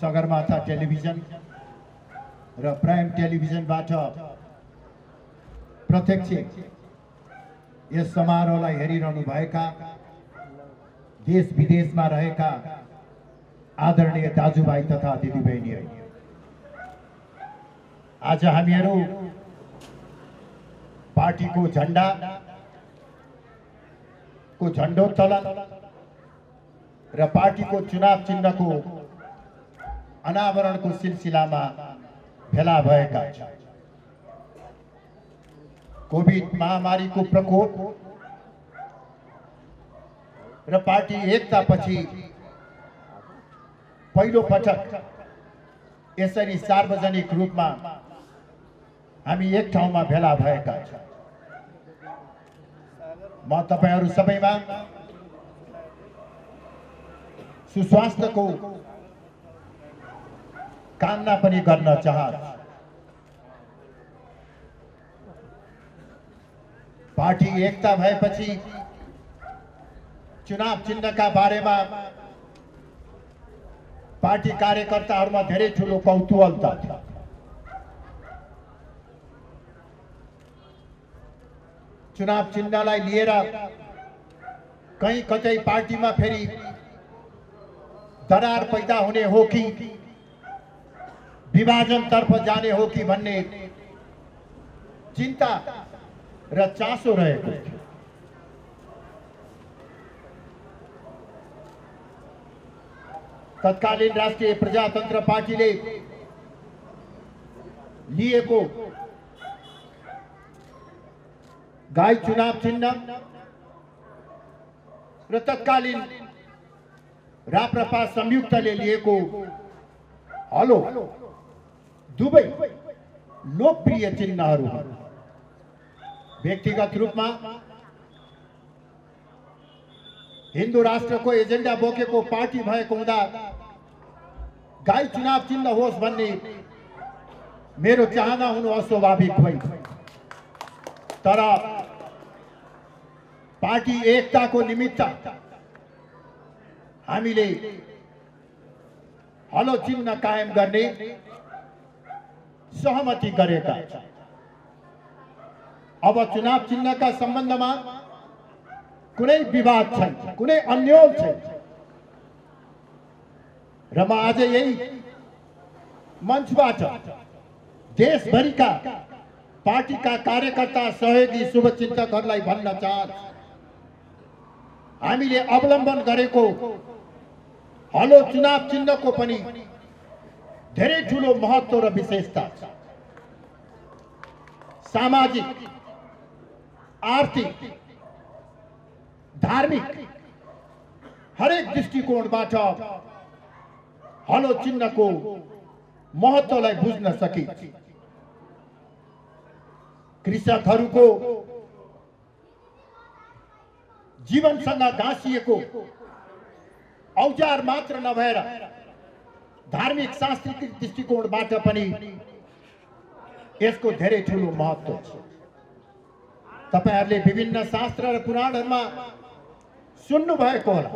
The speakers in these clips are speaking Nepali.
सगरमाथा टेलिभिजन र प्राइम टेलिभिजनबाट प्रत्यक्ष यस समारोहलाई हेरिरहनु भएका देश विदेशमा रहेका आदरणीय दाजुभाइ तथा दिदीबहिनीहरू, आज हामीहरू पार्टीको झण्डोत्तोलन र पार्टीको चुनाव चिन्हको अनावरणको सिलसिलामा भेला भएका छौँ। कोभिड महामारीको प्रकोप र पार्टी एकतापछि पहिलो पटक यसरी सार्वजनिक रूपमा हामी एक ठाउँमा भेला भएका छौँ। म तपाईहरू सबैमा सुस्वास्थ्यको कामना पनि गर्न चाहन्छु। पार्टी एकता भएपछि चुनाव चिन्हका बारेमा पार्टी कार्यकर्ताहरूमा धेरै ठूलो कौतूहलता थियो। चुनाव चिन्हलाई लिएर कहीं कतै पार्टीमा फेरि दरार पैदा हुने हो कि विभाजन तर्फ जाने हो कि भन्ने चिन्ता र चासो रहेको थियो। तत्कालीन राष्ट्रिय प्रजातन्त्र पार्टीले लिएको गाई चुनाव चिन्ह र तत्कालीन राप्रपा संयुक्तले लिएको हलो दुवै लोकप्रिय चिन्हहरू हुन्। व्यक्तिगत रूपमा हिन्दू राष्ट्रको एजेन्डा बोकेको पार्टी भएको हुँदा गाई चुनाव चिन्ह होस् भन्ने मेरो चाहना हुनु अस्वाभाविक होइन। तर पार्टी एकताको निमित्त हामीले हलो चिन्ह कायम गर्ने सहमति गरेका छौँ। अब चुनाव चिन्हका सम्बन्धमा कुनै विवाद छैन, कुनै अन्योल छैन र म आज यही मञ्चबाट देशभरिका पार्टीका कार्यकर्ता, सहयोगी, शुभचिन्तकहरूलाई भन्न चाहन्छु, हामीले अवलम्बन गरेको हलो चुनाव चिन्हको पनि धेरै ठूलो महत्त्व र विशेषता छ। सामाजिक, आर्थिक, धार्मिक हरेक दृष्टिकोणबाट हलो चिन्हको महत्त्वलाई बुझ्न सकिन्छ। कृषकहरूको जीवनसँग गाँसिएको औजार मात्र नभएर धार्मिक सांस्कृतिक दृष्टिकोणबाट पनि यसको धेरै ठूलो महत्त्व छ। तपाईहरुले विभिन्न शास्त्र र पुराणहरुमा सुन्नु भएको होला,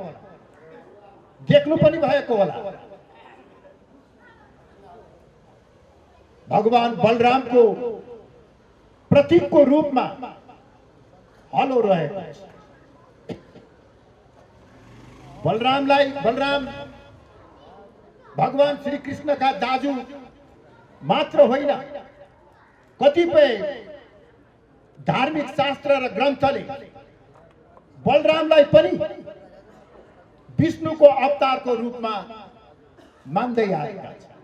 देख्नु पनि भएको होला। भगवान बलरामको प्रतीकको रूपमा हलो रहेको छ। बलराम भगवान श्री कृष्ण का दाजु मात्र होइन, कतिपय धार्मिक शास्त्र र ग्रन्थले बलरामलाई पनि विष्णुको अवतारको रूपमा मान्दै आएका छन्।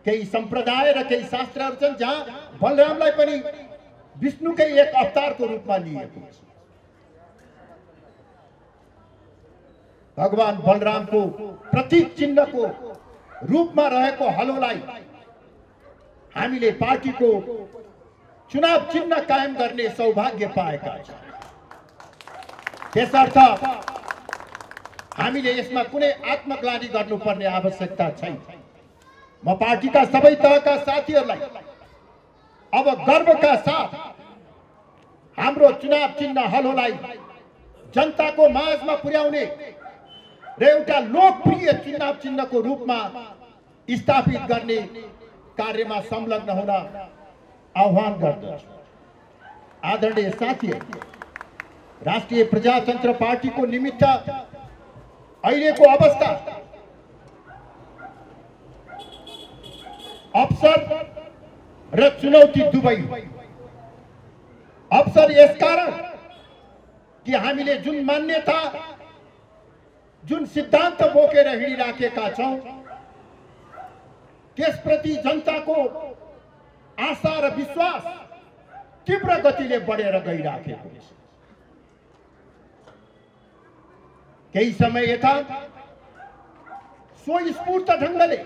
केही सम्प्रदाय र केही शास्त्रहरू छन् जहाँ बलरामलाई पनि विष्णुकै एक अवतारको रूपमा लिएको छ। भगवान बलरामको प्रतीक चिन्हको रूपमा रहेको हलोलाई हामीले पार्टीको चुनाव चिन्ह कायम गर्ने सौभाग्य पाएका छौँ। त्यसर्थ हामीले यसमा कुनै आत्मग्लानी गर्नुपर्ने आवश्यकता छैन। म पार्टीका सबै तहका साथीहरूलाई अब गर्वका साथ हाम्रो चुनाव चिन्ह हलोलाई जनताको माझमा पुर्याउने र एउटा लोकप्रिय चुनाव चिन्हको रूपमा स्थापित गर्ने कार्यमा संलग्न हुन आह्वान गर्दछु। आदरणीय साथीहरू, राष्ट्रिय प्रजातन्त्र पार्टीको निमित्त अहिलेको अवस्था अवसर र चुनौती दुवै। अवसर यसकारण कि हामीले जुन मान्यता, जुन सिद्धान्त बोकेर हिँडिराखेका छौं, त्यसप्रति जनताको आशा र विश्वास तीव्र गतिले बढेर गइराखेको छ। केही समय यता स्वस्फूर्त ढंगले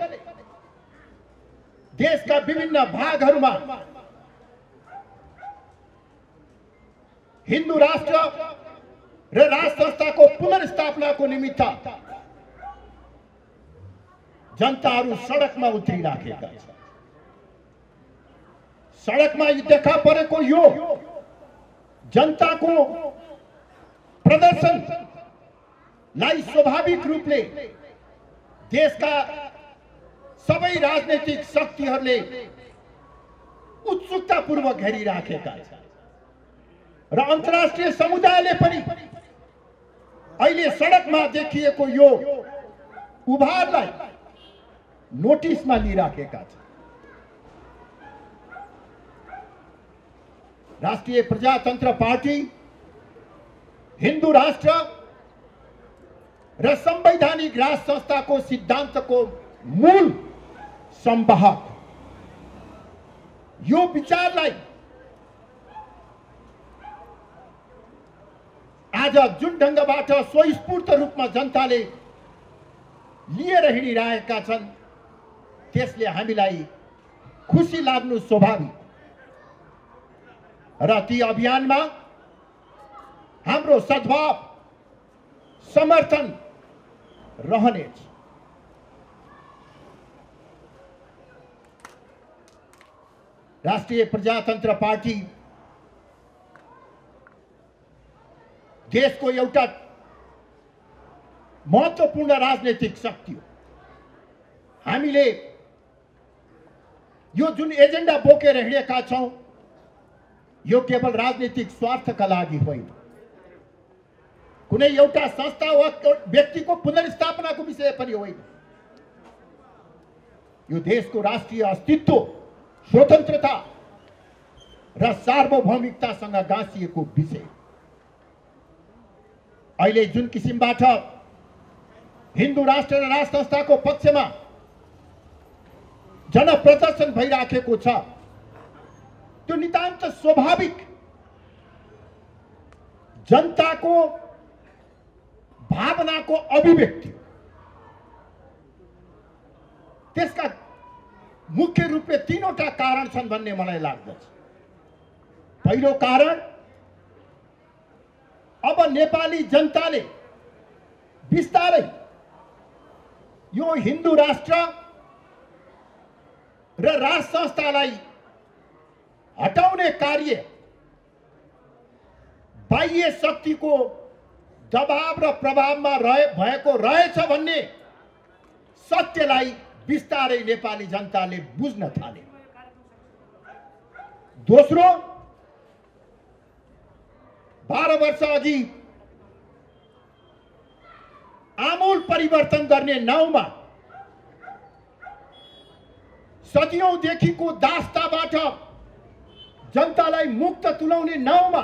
देशका विभिन्न भागहरूमा हिन्दू राष्ट्र र राष्ट्र संस्थाको पुनर्स्थापनाको निमित्त जनताहरू सडकमा उत्रिराखेका छन्। सडकमा देखा परेको यो जनताको प्रदर्शनलाई स्वाभाविक रूपले देशका सबै राजनीतिक शक्तिहरूले उत्सुकतापूर्वक हेरिराखेका छन् र अन्तर्राष्ट्रिय समुदायले पनि अहिले सडकमा देखिएको यो उभारलाई नोटिसमा लिइराखेका छन्। राष्ट्रिय प्रजातन्त्र पार्टी हिन्दू राष्ट्र र संवैधानिक राष्ट्र संस्थाको सिद्धान्तको मूल संवाहक। यो विचारलाई आज जुन ढंगबाट स्वस्फूर्त रूपमा जनताले लिएर हिँडिरहेका छन्, त्यसले हामीलाई खुसी लाग्नु स्वाभाविक र ती अभियानमा हाम्रो सद्भाव समर्थन रहनेछ। राष्ट्रिय प्रजातन्त्र पार्टी देशको एउटा महत्त्वपूर्ण राजनीतिक शक्ति हो। हामीले यो जुन एजेन्डा बोकेर हिँडेका छौं, यो केवल राजनीतिक स्वार्थका लागि होइन, कुनै एउटा संस्था वा व्यक्तिको पुनर्स्थापनाको विषय पनि होइन। यो देशको राष्ट्रिय अस्तित्व, स्वतन्त्रता र सार्वभौमिकतासँग गाँसिएको विषय। अहिले जुन किसिमबाट हिन्दू राष्ट्र र राष्ट्र संस्थाको पक्षमा जनप्रदर्शन भइराखेको छ, त्यो नितान्त स्वाभाविक जनताको भावनाको अभिव्यक्ति। त्यसका मुख्य रूपले तीनवटा कारण छन् भन्ने मलाई लाग्दछ। पहिलो कारण, अब नेपाली जनताले बिस्तारै यो हिन्दू राष्ट्र र राष्ट्र संस्थालाई हटाउने कार्य बाह्य शक्तिको दबाव र प्रभावमा भएको रहेछ भन्ने सत्यलाई बिस्तारै नेपाली जनताले बुझ्न थाले। दोस्रो, 12 वर्ष अघि आमूल परिवर्तन गर्ने नाउँमा सदियौंदेखिको दास्ताबाट जनतालाई मुक्त तुल्याउने नाउँमा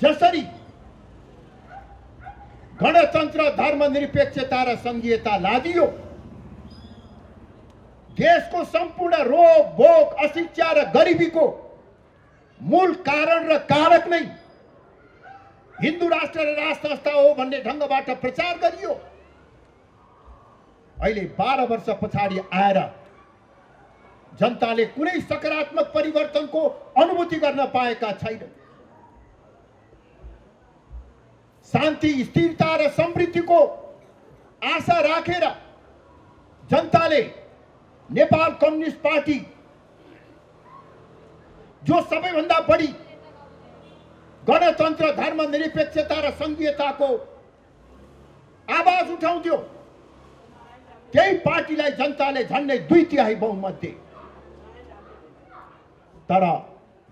जसरी गणतन्त्र, धर्मनिरपेक्षता र संघीयता लादियो, देशको सम्पूर्ण रोग भोग, अशिक्षा र गरिबीको मूल कारण र कारक नै हिन्दू राष्ट्र र राष्ट्र संस्था हो भन्ने ढंगबाट प्रचार गरियो। अहिले 12 वर्ष पछाडि आएर जनताले कुनै सकारात्मक परिवर्तनको अनुभूति गर्न पाएका छैनन्। शान्ति, स्थिरता र समृद्धिको आशा राखेर जनताले नेपाल कम्युनिस्ट पार्टी, जो सबैभन्दा बढी गणतन्त्र, धर्मनिरपेक्षता र संघीयताको आवाज उठाउँथ्यो त्यही पार्टीलाई जनताले झन्डै 2/3 बहुमत दिए। तर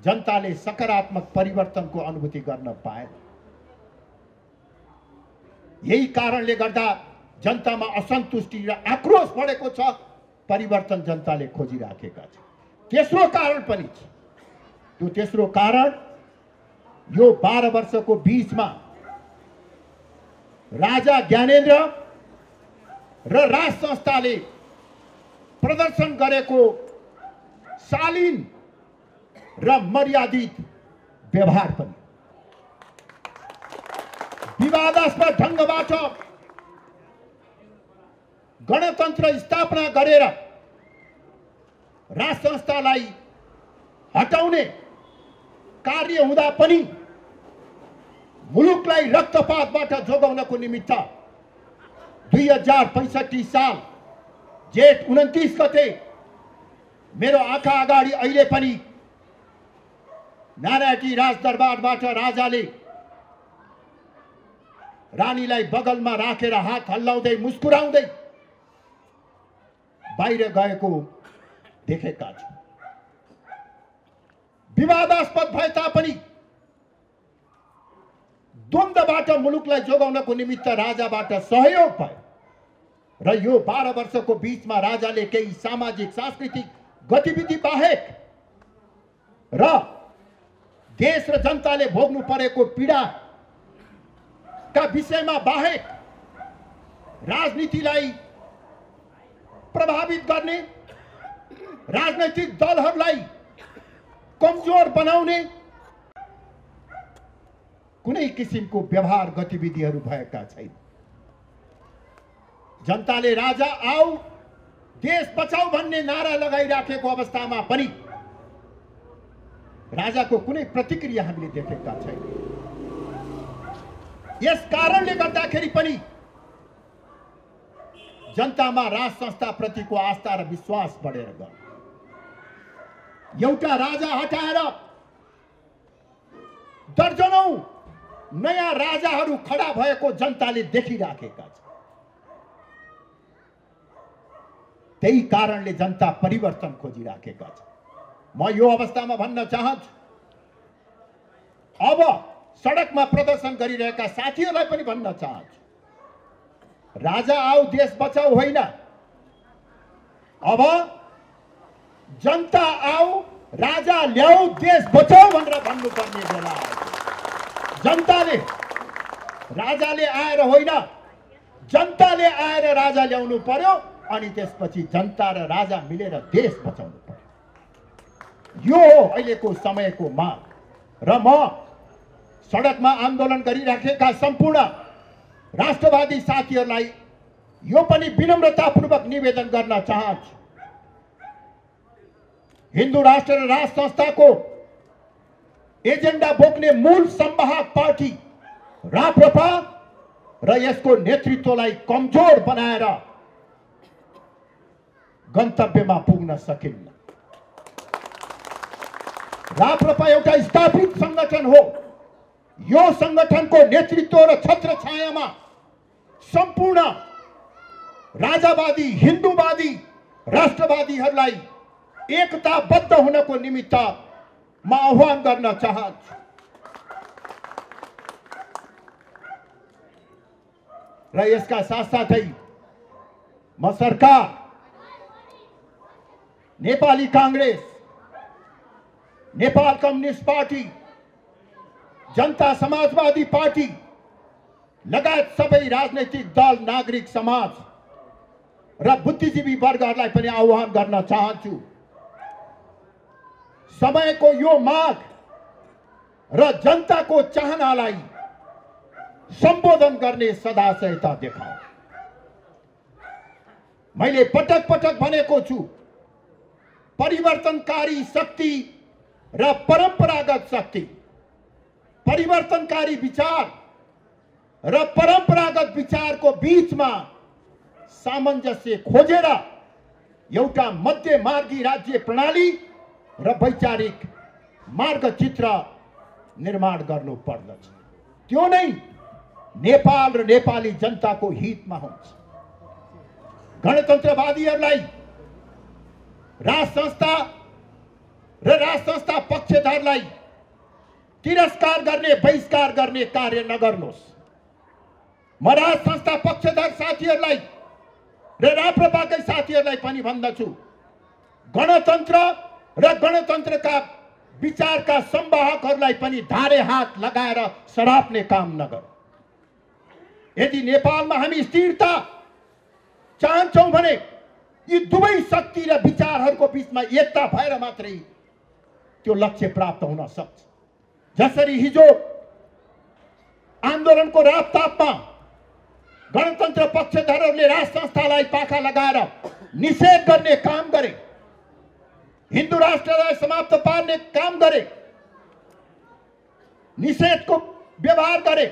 जनताले सकारात्मक परिवर्तनको अनुभूति गर्न पाएन। यही कारणले गर्दा जनतामा असन्तुष्टि र आक्रोश बढेको छ। परिवर्तन जनताले खोजिराखेका छन्। तेस्रो कारण पनि छ। त्यो तेस्रो कारण यो 12 वर्षको बीचमा राजा ज्ञानेन्द्र र राज संस्थाले प्रदर्शन गरेको शालीन र मर्यादित व्यवहार पनि। विवादास्पद ढंगबाट गणतन्त्र स्थापना गरेर राज संस्थालाई हटाउने कार्य हुँदा पनि मुलुकलाई रक्तपातबाट जोगाउनको निमित्त 2065 साल जेठ 29 गते मेरो आँखा अगाडि अहिले पनि नारायणी राजदरबारबाट राजाले रानीलाई बगलमा राखेर हात हल्लाउँदै मुस्कुराउँदै बाहिर गएको देखेका छौं। विवादास्पद भए तापनि द्वन्द्वबाट मुलुकलाई जोगाउनको निमित्त राजाबाट सहयोग भयो र यो 12 वर्षको बीचमा राजाले केही सामाजिक सांस्कृतिक गतिविधि बाहेक र देश र जनताले भोग्नु परेको पीडा का विषयमा बाहेक राजनीतिलाई प्रभावित गर्ने, राजनैतिक दलहरूलाई कमजोर बनाउने कुनै किसिमको व्यवहार गतिविधिहरू भएका छैन। जनताले राजा आऊ देश बचाऊ भन्ने नारा लगाइराखेको अवस्थामा पनि राजाको कुनै प्रतिक्रिया हामीले देखेका छैनौं। यस कारणले गर्दाखेरि पनि जनतामा राज संस्था प्रतिको आस्था र विश्वास बढेर गयो। एउटा राजा हटाएर दर्जनौं नयाँ राजाहरू खडा भएको जनताले देखिराखेका छन्। त्यही कारणले जनता परिवर्तन खोजिराखेका छन्। म यो अवस्थामा भन्न चाहन्छु, अब सडकमा प्रदर्शन गरिरहेका साथीहरूलाई पनि भन्न चाहन्छु, राजा आऊ देश बचाऊ होइन, अब जनता आऊ राजा ल्याऊ देश बचाऊ भनेर भन्नुपर्ने बेला आयो। जनताले राजाले आएर होइन, जनताले आएर राजा ल्याउनु पर्यो अनि त्यसपछि जनता र राजा मिलेर देश बचाउनु पर्यो। यो हो अहिलेको समयको माग र म सडकमा आन्दोलन गरिराखेका सम्पूर्ण राष्ट्रवादी साथीहरूलाई यो पनि विनम्रतापूर्वक निवेदन गर्न चाहन्छु। हिन्दू राष्ट्र र राज संस्थाको एजेन्डा बोक्ने मूल संवाहक पार्टी राप्रपा र यसको नेतृत्वलाई कमजोर बनाएर गन्तव्यमा पुग्न सकिन्न। राप्रपा एउटा स्थापित संगठन हो। यो संगठनको नेतृत्व र छत्रछायामा सम्पूर्ण राजावादी हिन्दूवादी राष्ट्रवादीहरूलाई एकताबद्ध हुनको निमित्त म आह्वान गर्न चाहन्छु। र यसका साथसाथै म सरकार, नेपाली कांग्रेस, नेपाल कम्युनिस्ट पार्टी, जनता समाजवादी पार्टी लगायत सबै राजनैतिक दल, नागरिक समाज र बुद्धिजीवी वर्गहरूलाई पनि आह्वान गर्न चाहन्छु। समयको यो माग र जनताको चाहनालाई सम्बोधन गर्ने सदाशयता देखाऊ। मैले पटक पटक भनेको छु, परिवर्तनकारी शक्ति र परम्परागत शक्ति, परिवर्तनकारी विचार र परम्परागत विचारको बीचमा सामञ्जस्य खोजेर एउटा मध्यमार्गी राज्य प्रणाली र वैचारिक मार्गचित्र निर्माण गर्नु पर्दछ। त्यो नै नेपाल र नेपाली जनताको हितमा हुन्छ। गणतन्त्रवादीहरूलाई राज संस्था र राज संस्था पक्षधरलाई तिरस्कार गर्ने, बहिष्कार गर्ने कार्य नगर्नुहोस्। म राज संस्था पक्षधर साथीहरूलाई र राप्रपाकै साथीहरूलाई पनि भन्दछु, गणतन्त्र र गणतन्त्रका विचारका संवाहकहरूलाई पनि धारे हात लगाएर सराप्ने काम नगर। यदि नेपालमा हामी स्थिरता चाहन्छौँ भने यी दुवै शक्ति र विचारहरूको बीचमा एकता भएर मात्रै त्यो लक्ष्य प्राप्त हुन सक्छ। जसरी हिजो आन्दोलनको राततापमा गणतन्त्र पक्षधरहरूले राज संस्थालाई पाखा लगाएर निषेध गर्ने काम गरे, हिन्दू राष्ट्रलाई समाप्त पार्ने काम गरे, निषेधको व्यवहार गरे।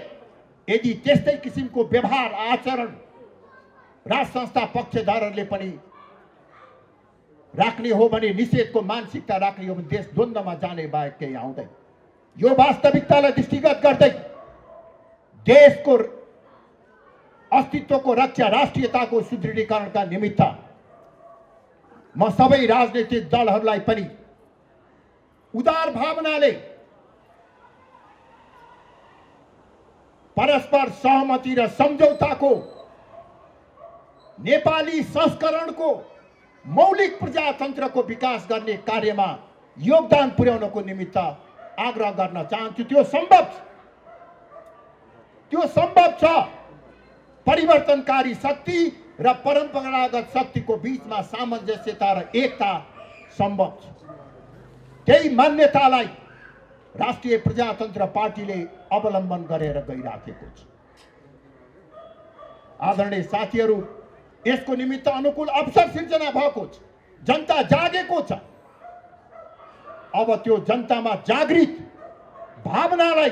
यदि त्यस्तै किसिमको व्यवहार आचरण राज संस्था पक्षधरहरूले पनि राख्ने हो भने, निषेधको मानसिकता राख्ने हो भने देश द्वन्द्वमा जाने बाहेक केही आउँदैन। यो वास्तविकतालाई दृष्टिगत गर्दै देशको अस्तित्वको रक्षा, राष्ट्रियताको सुदृढीकरणका निमित्त म सबै राजनीतिक दलहरूलाई पनि उदार भावनाले परस्पर सहमति र सम्झौताको नेपाली संस्करणको मौलिक प्रजातन्त्रको विकास गर्ने कार्यमा योगदान पुर्याउनको निमित्त आग्रह गर्न चाहन्छु। त्यो सम्भव छ। परिवर्तनकारी शक्ति र परम्परागत शक्तिको बीचमा सामञ्जस्यता र एकता सम्भव छ। त्यही मान्यतालाई राष्ट्रिय प्रजातन्त्र पार्टीले अवलम्बन गरेर गइराखेको छ। आदरणीय साथीहरू, यसको निमित्त अनुकूल अवसर सिर्जना भएको छ। जनता जागेको छ। अब त्यो जनतामा जागृत भावनालाई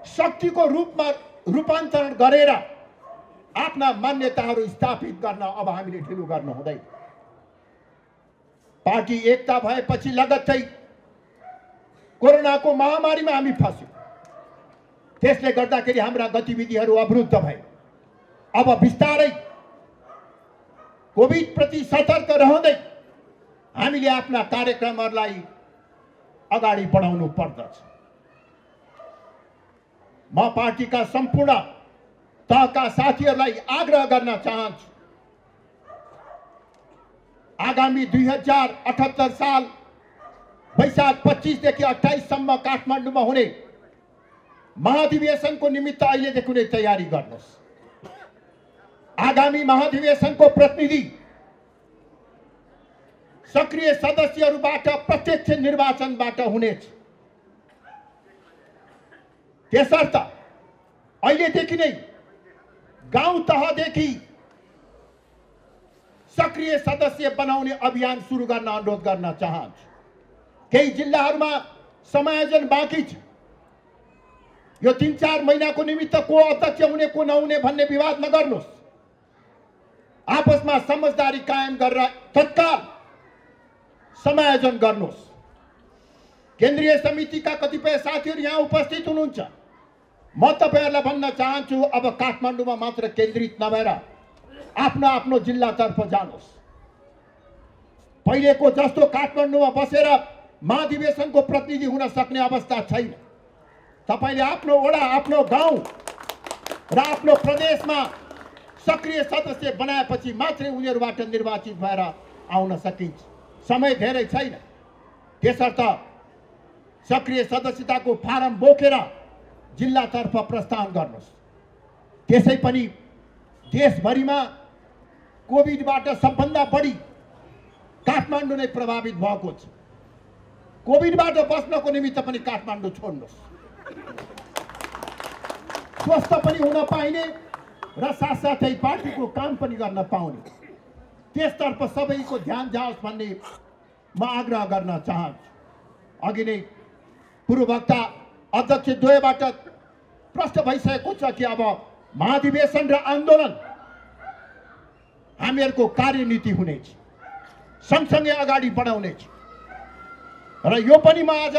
शक्तिको रूपमा रूपान्तरण गरेर आफ्ना मान्यताहरू स्थापित गर्न अब हामीले ढिलो गर्नु हुँदैन। पार्टी एकता भएपछि लगत्तै कोरोनाको महामारीमा हामी फस्यौँ। त्यसले गर्दाखेरि हाम्रा गतिविधिहरू अवरुद्ध भए। अब बिस्तारै कोभिड प्रति सतर्क रहँदै हामीले आफ्ना कार्यक्रमहरूलाई अगाडि बढाउनु पर्दछ। म पार्टीका सम्पूर्ण तहका साथीहरूलाई आग्रह गर्न चाहन्छु, आगामी 2078 साल वैशाख 25 देखि 28 सम्म काठमाडौँमा हुने महाधिवेशनको निमित्त अहिलेदेखि नै तयारी गर्नुहोस्। आगामी महाधिवेशनको प्रतिनिधि सक्रिय सदस्यहरूबाट प्रत्यक्ष निर्वाचनबाट हुनेछ। त्यसर्थ अहिलेदेखि नै गाउँ तहदेखि सक्रिय सदस्य बनाउने अभियान सुरु गर्न अनुरोध गर्न चाहन्छु। केही जिल्लाहरूमा समायोजन बाँकी छ। यो 3-4 महिनाको निमित्त को अध्यक्ष हुने को नहुने भन्ने विवाद नगर्नुहोस्। आपसमा समझदारी कायम गरेर तत्काल समायोजन गर्नुहोस्। केन्द्रीय समितिका कतिपय साथीहरू यहाँ उपस्थित हुनुहुन्छ। म तपाईहरुलाई भन्न चाहन्छु, अब काठमाडौँमा मात्र केन्द्रित नभएर आफ्नो आफ्नो जिल्लातर्फ जानुहोस्। पहिलेको जस्तो काठमाडौँमा बसेर महाधिवेशनको प्रतिनिधि हुन सक्ने अवस्था छैन। तपाईले आफ्नो वडा, आफ्नो गाउँ र आफ्नो प्रदेशमा सक्रिय सदस्य बनाएपछि मात्रै उनीहरूबाट निर्वाचित भएर आउन सकिन्छ। समय धेरै छैन। त्यसर्थ सक्रिय सदस्यताको फारम बोकेर जिल्लातर्फ प्रस्थान गर्नुहोस्। त्यसै पनि देशभरिमा कोभिडबाट सबभन्दा बढी काठमाडौँ नै प्रभावित भएको छ। कोभिडबाट बच्नको निमित्त पनि काठमाडौँ छोड्नुहोस्। स्वस्थ पनि हुन पाइने र साथसाथै पार्टीको काम पनि गर्न पाउने, त्यसतर्फ सबैको ध्यान जाओस् भन्ने म आग्रह गर्न चाहन्छु। अघि नै पूर्ववक्ता अध्यक्षद्वयबाट प्रश्न भइसकेको छ कि अब महाधिवेशन र आन्दोलन हामीहरूको कार्यनीति हुनेछ, सँगसँगै अगाडि बढाउनेछ। र यो पनि म आज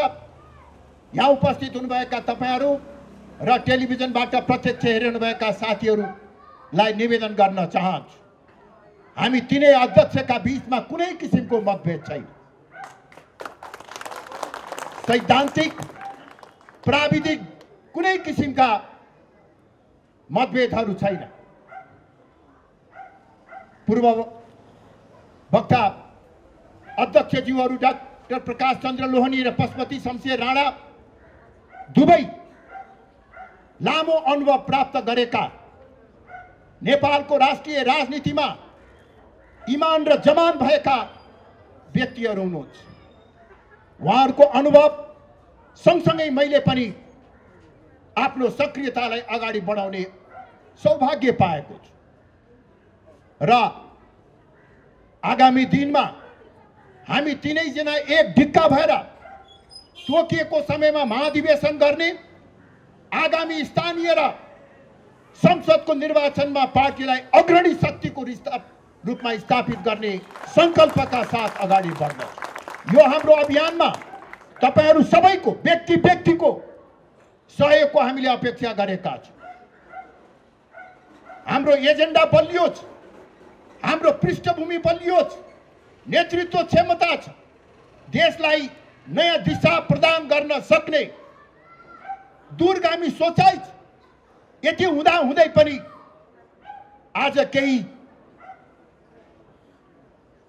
यहाँ उपस्थित हुनुभएका तपाईहरु र टेलिभिजनबाट प्रत्यक्ष हेरिरहनुभएका साथीहरूलाई निवेदन गर्न चाहन्छु, हामी तीनै अध्यक्षका बीचमा कुनै किसिमको मतभेद छैन। सैद्धान्तिक प्राविधिक कुनै किसिमका मतभेदहरू छैन। पूर्व वक्ता अध्यक्षज्यूहरू डाक्टर प्रकाश चन्द्र लोहनी र पशुपति शमशेर राणा दुवै लामो अनुभव प्राप्त गरेका नेपालको राष्ट्रिय राजनीतिमा इमान र जमान भएका व्यक्तिहरू हुनुहुन्छ। उहाँहरूको अनुभव सँगसँगै मैले पनि आफ्नो सक्रियतालाई अगाडि बढाउने सौभाग्य पाएको छु र आगामी दिनमा हामी तीनैजना एक ढिक्का भएर तोकिएको समयमा महाधिवेशन गर्ने, आगामी स्थानीय र संसदको निर्वाचनमा पार्टीलाई अग्रणी शक्तिको रूपमा स्थापित गर्ने संकल्पका साथ अगाडि बढ्दछौँ। यो हाम्रो अभियानमा तपाईहरू सबैको व्यक्तिको सहयोगको हामीले अपेक्षा गरेका छौँ। हाम्रो एजेन्डा बलियो छ, हाम्रो पृष्ठभूमि बलियो छ, नेतृत्व क्षमता छ, देशलाई नयाँ दिशा प्रदान गर्न सक्ने दूरगामी सोचाइ छ। यति हुँदा हुँदै पनि आज केही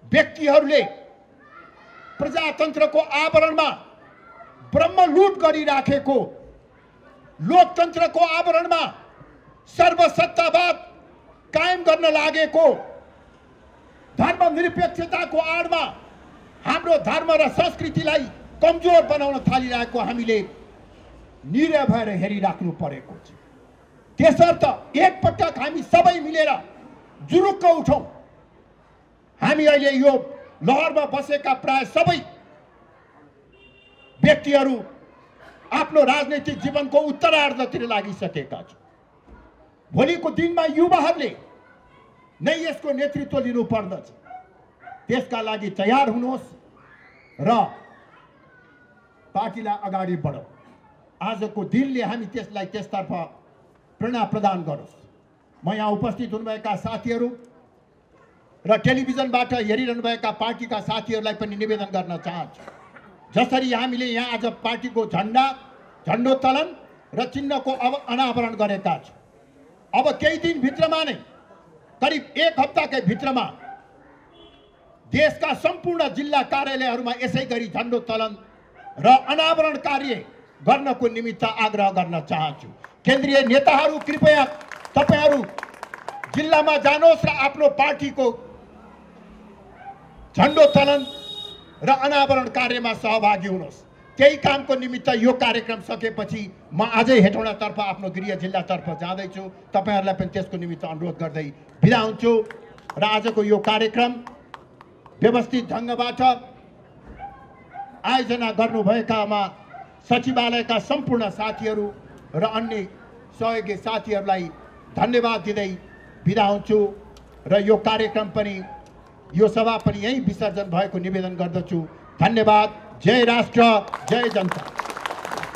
व्यक्तिहरूले प्रजातन्त्रको आवरणमा ब्रह्मलुट गरिराखेको, लोकतन्त्रको आवरणमा सर्वसत्तावाद कायम गर्न लागेको, धर्मनिरपेक्षताको आडमा हाम्रो धर्म र संस्कृतिलाई कमजोर बनाउन थालिरहेको हामीले निरय भएर हेरिराख्नु परेको छ। त्यसर्थ एकपटक हामी सबै मिलेर जुरुक्क उठौँ। हामी अहिले यो लहरमा बसेका प्राय सबै व्यक्तिहरू आफ्नो राजनैतिक जीवनको उत्तरार्धतिर लागिसकेका छौँ। भोलिको दिनमा युवाहरूले नै यसको नेतृत्व लिनुपर्दछ। त्यसका लागि तयार हुनुहोस् र पार्टीलाई अगाडि बढाउँ। आजको दिनले हामी त्यसलाई त्यसतर्फ प्रेरणा प्रदान गरोस्। म यहाँ उपस्थित हुनुभएका साथीहरू र टेलिभिजनबाट हेरिरहनुभएका पार्टीका साथीहरूलाई पनि निवेदन गर्न चाहन्छु, जसरी हामीले यहाँ आज पार्टीको झण्डोत्तोलन र चिन्हको अनावरण गरेका छौँ, अब केही दिन भित्रमा नै करिब एक हप्ताकै भित्रमा देशका सम्पूर्ण जिल्ला कार्यालयहरूमा यसै गरी झण्डोत्तोलन र अनावरण कार्य गर्नको निमित्त आग्रह गर्न चाहन्छु। केन्द्रीय नेताहरू कृपया तपाईहरू जिल्लामा जानुहोस् र आफ्नो पार्टीको झण्डोत्तोलन र अनावरण कार्यमा सहभागी हुनुहोस्। केही कामको निमित्त यो कार्यक्रम सकेपछि म आजै हेटौँडातर्फ आफ्नो गृह जिल्लातर्फ जाँदैछु। तपाईहरूलाई पनि त्यसको निमित्त अनुरोध गर्दै बिदा हुन्छु र आजको यो कार्यक्रम व्यवस्थित ढङ्गबाट आयोजना गर्नुभएकामा सचिवालयका सम्पूर्ण साथीहरू र अन्य सहयोगी साथीहरूलाई धन्यवाद दिँदै बिदा हुन्छु र यो कार्यक्रम पनि, यो सभा पनि यही विसर्जन भएको निवेदन गर्दछु। धन्यवाद। जय राष्ट्र, जय जनता।